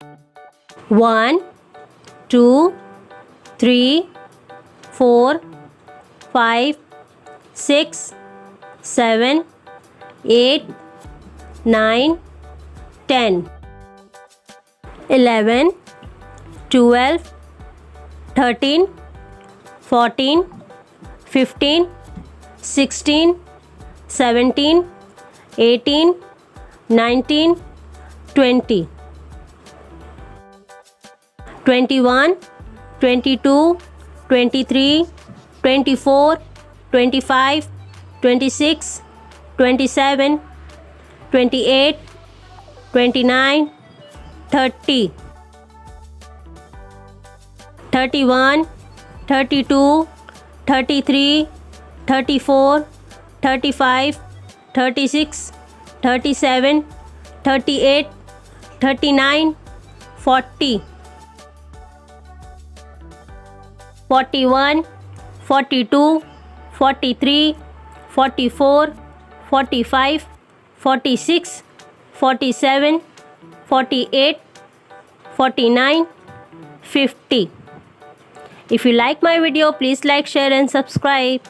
1, 2, 3, 4, 5, 6, 7, 8, 9, 10, 11, 12, 13, 14, 15, 16, 17, 18, 19, 20, 21, 22, 23, 24, 25, 26, 27, 28, 29, 30, 31, 32, 33, 34, 35, 36, 37, 38, 39, 40, 41, 42, 43, 44, 45, 46, 47, 48, 49, 50. If you like my video, please like, share and subscribe.